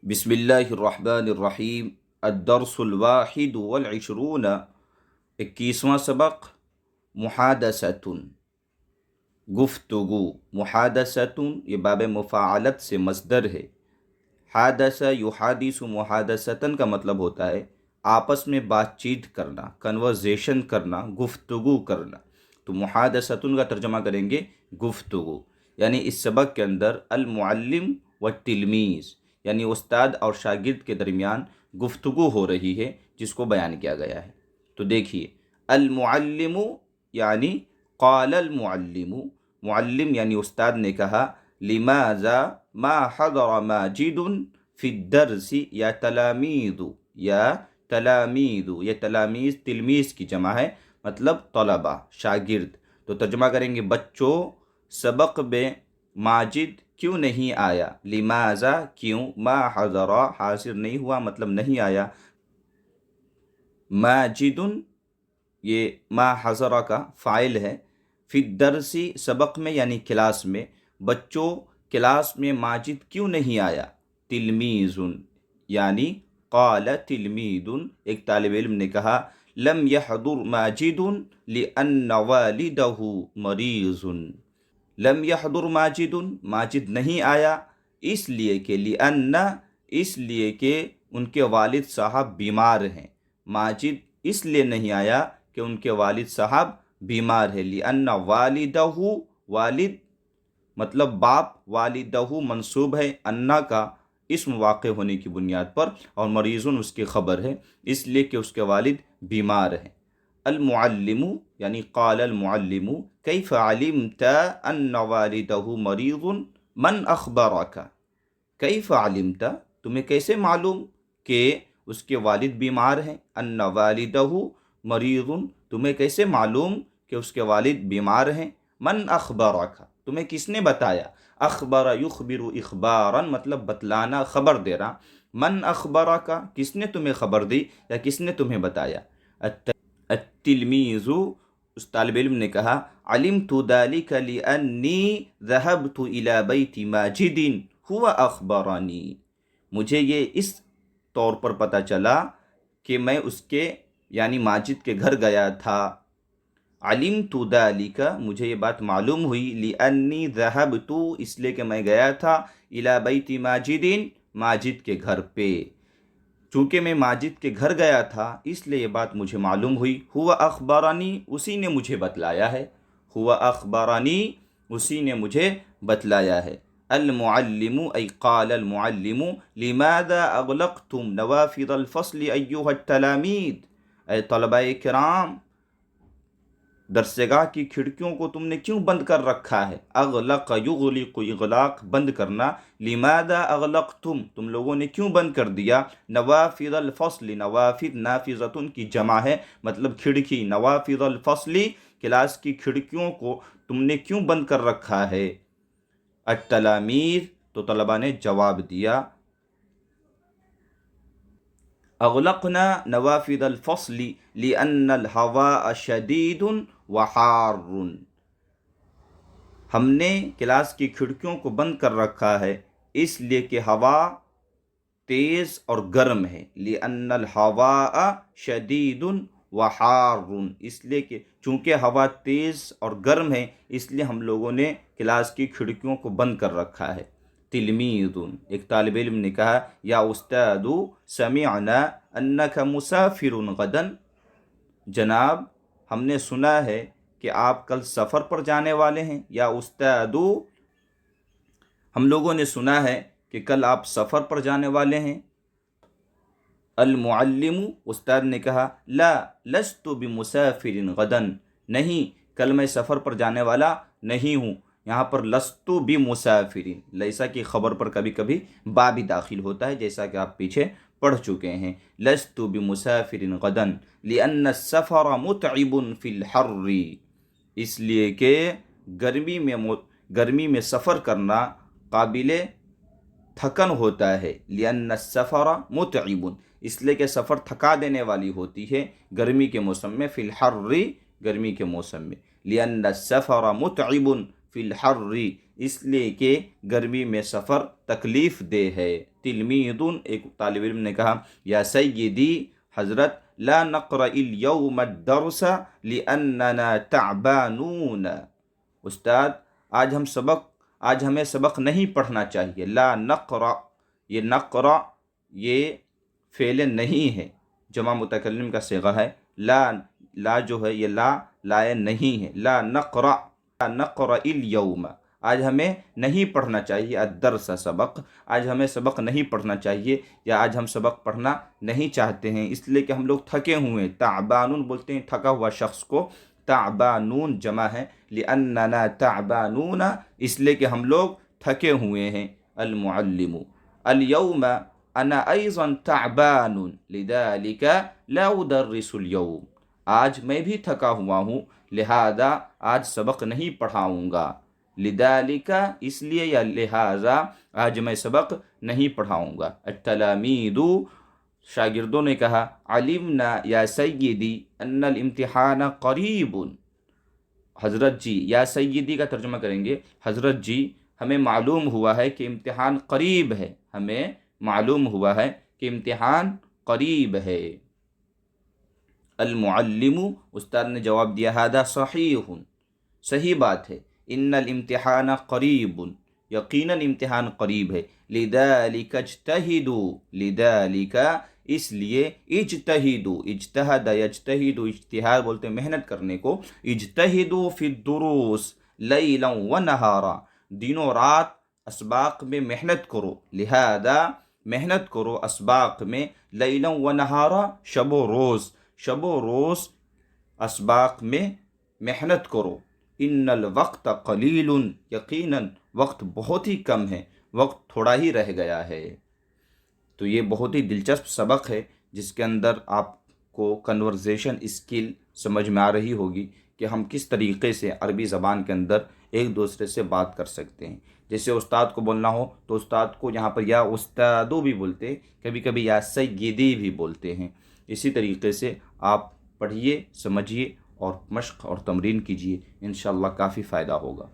بسم اللہ الرحمن الرحیم الدرس الواحد والعشرون 21واں سبق محادثۃ گفتگو محادثۃ یہ باب مفاعلت سے مصدر ہے۔ حادث یحادث محادثۃ کا مطلب ہوتا ہے آپس میں بات چیت کرنا، کنورزیشن کرنا، گفتگو کرنا۔ تو محادثۃ کا ترجمہ کریں گے گفتگو، یعنی اس سبق کے اندر المعلم والتلمیذ یعنی استاد اور شاگرد کے درمیان گفتگو ہو رہی ہے، جس کو بیان کیا گیا ہے۔ تو دیکھیے، المعلم یعنی قال المعلم، معلم یعنی استاد نے کہا، لماذا ما حضر ماجد فی الدرس یا تلامید، یہ تلامید تلمیذ کی جمع ہے، مطلب طلبہ، شاگرد۔ تو ترجمہ کریں گے بچوں سبق میں ماجد کیوں نہیں آیا، لماذا کیوں، ما حضر حاضر نہیں ہوا مطلب نہیں آیا، ماجد یہ ما حضر کا فاعل ہے، فی الدرس سبق میں یعنی کلاس میں، بچوں کلاس میں ماجد کیوں نہیں آیا، تلمیذ یعنی قال تلمید ایک طالب علم نے کہا، لم يحضر ماجد لأن والدہ مریض، لم يحضر ماجد ماجد نہیں آیا اس لیے کہ لأن اس لیے کہ ان کے والد صاحب بیمار ہیں، ماجد اس لیے نہیں آیا کہ ان کے والد صاحب بیمار ہے، لأن والدہ والد مطلب باپ، والدہ منصوب ہے انا کا اسم واقع ہونے کی بنیاد پر، اور مریضن اس کی خبر ہے، اس لیے کہ اس کے والد بیمار ہیں۔ المعلم یعنی قال المعلم کیف علمت ان والدہ مریض من اخبرک، کیف علمت تمہیں کیسے معلوم کہ اس کے والد بیمار ہیں، ان والدہ مریض تمہیں کیسے معلوم کہ اس کے والد بیمار ہیں، من اخبرک تمہیں کس نے بتایا، اخبر یخبر اخبارا مطلب بتلانا، خبر دینا، من اخبرک کس نے تمہیں خبر دی یا کس نے تمہیں بتایا۔ التلمیذ اس طالب علم نے کہا، علمت ذلك لأنی ذهبت إلى بیت ماجد هو اخبرنی، مجھے یہ اس طور پر پتہ چلا کہ میں اس کے یعنی ماجد کے گھر گیا تھا، علمت ذلك مجھے یہ بات معلوم ہوئی، لأنی ذهبت اس لیے کہ میں گیا تھا، إلى بیت ماجد ماجد کے گھر پہ، چونکہ میں ماجد کے گھر گیا تھا اس لیے یہ بات مجھے معلوم ہوئی، ہوا اخبرانی اسی نے مجھے بتلایا ہے، ہوا اخبرانی اسی نے مجھے بتلایا ہے۔ المعلم ای قال المعلم لماذا اغلقتم نوافذ الفصل ایها التلامید، اے طلبہ کرام درسگاہ کی کھڑکیوں کو تم نے کیوں بند کر رکھا ہے، اغلق یغلق اغلاق بند کرنا، لماذا اغلقتم تم لوگوں نے کیوں بند کر دیا، نوافذ الفصل نوافذ نافذۃ کی جمع ہے مطلب کھڑکی، نوافذ الفصل کلاس کی کھڑکیوں کو تم نے کیوں بند کر رکھا ہے، التلامید تو طلبہ نے جواب دیا، اغلقنا نوافذ الفصل لأن الهواء شدید وحار، ہم نے کلاس کی کھڑکیوں کو بند کر رکھا ہے اس لیے کہ ہوا تیز اور گرم ہے، لأن الهواء شدید وحار اس لیے کہ چونکہ ہوا تیز اور گرم ہے اس لیے ہم لوگوں نے کلاس کی کھڑکیوں کو بند کر رکھا ہے۔ تلمیذ ایک طالب علم نے کہا، یا استاد سمعنا انک مسافر غدا، جناب ہم نے سنا ہے کہ آپ کل سفر پر جانے والے ہیں، یا استاد ہم لوگوں نے سنا ہے کہ کل آپ سفر پر جانے والے ہیں۔ المعلم استاد نے کہا، لا لست بمسافر غدا، نہیں کل میں سفر پر جانے والا نہیں ہوں، یہاں پر لست بمسافر لیسا کی خبر پر کبھی کبھی با بھی داخل ہوتا ہے جیسا کہ آپ پیچھے پڑھ چکے ہیں، لست بمسافر غدا لأن السفر متعب فی الحر، اس لیے کہ گرمی میں سفر کرنا قابل تھکن ہوتا ہے، لأن السفر متعب اس لیے کہ سفر تھکا دینے والی ہوتی ہے گرمی کے موسم میں، فی الحر گرمی کے موسم میں، لأن السفر متعب فی الحر اس لیے کہ گرمی میں سفر تکلیف دہ ہے۔ تلمیذ ایک طالب علم نے کہا یا سیدی حضرت لا نقرأ اليوم الدرس لأننا تعبانون، استاد آج ہمیں سبق نہیں پڑھنا چاہیے۔ لا نقرأ، یہ نقرأ یہ فعل نہیں ہے، جمع متکلم کا صیغہ ہے۔ لا جو ہے یہ لا نہیں ہے۔ لا نقرأ اليوم، آج ہمیں نہیں پڑھنا چاہیے الدرس سبق، آج ہمیں سبق نہیں پڑھنا چاہیے یا آج ہم سبق پڑھنا نہیں چاہتے ہیں، اس لیے کہ ہم لوگ تھکے ہوئے ہیں۔ تعبانون بولتے ہیں تھکا ہوا شخص کو، تعبانون جمع ہے، لأننا تعبانون اس لیے کہ ہم لوگ تھکے ہوئے ہیں۔ المعلم اليوم انا ایضا تعبان لذلك لا ادرس اليوم، آج میں بھی تھکا ہوا ہوں لہذا آج سبق نہیں پڑھاؤں گا۔ لذلك اس لیے یا لہذا آج میں سبق نہیں پڑھاؤں گا۔ التلامید شاگردوں نے کہا علمنا یا سیدی ان الامتحان قریب، حضرت جی، یا سیدی کا ترجمہ کریں گے، حضرت جی ہمیں معلوم ہوا ہے کہ امتحان قریب ہے، ہمیں معلوم ہوا ہے کہ امتحان قریب ہے۔ المعلم استاد نے جواب دیا ھذا صحیح، صحیح بات ہے، ان الامتحان قریب، یقیناً امتحان قریب ہے۔ لذلك اجتہدوا، لذلك اس لیے اجتہدوا، اجتہد یجتہد، اجتہاد بولتے ہیں محنت کرنے کو، اجتہدوا فی الدروس لیلا ونہارا، دنوں رات اسباق میں محنت کرو، لہذا محنت کرو اسباق میں، لیلا ونہارا شب و روز اسباق میں محنت کرو۔ ان الوقت قلیل، یقیناً وقت بہت ہی کم ہے، وقت تھوڑا ہی رہ گیا ہے۔ تو یہ بہت ہی دلچسپ سبق ہے جس کے اندر آپ کو کنورزیشن اسکل سمجھ میں آ رہی ہوگی کہ ہم کس طریقے سے عربی زبان کے اندر ایک دوسرے سے بات کر سکتے ہیں۔ جیسے استاد کو بولنا ہو تو استاد کو یہاں پر یا استادو بھی بولتے ہیں، کبھی کبھی یا سیدی بھی بولتے ہیں۔ اسی طریقے سے آپ پڑھیے، سمجھیے اور مشق اور تمرین کیجیے، انشاءاللہ کافی فائدہ ہوگا۔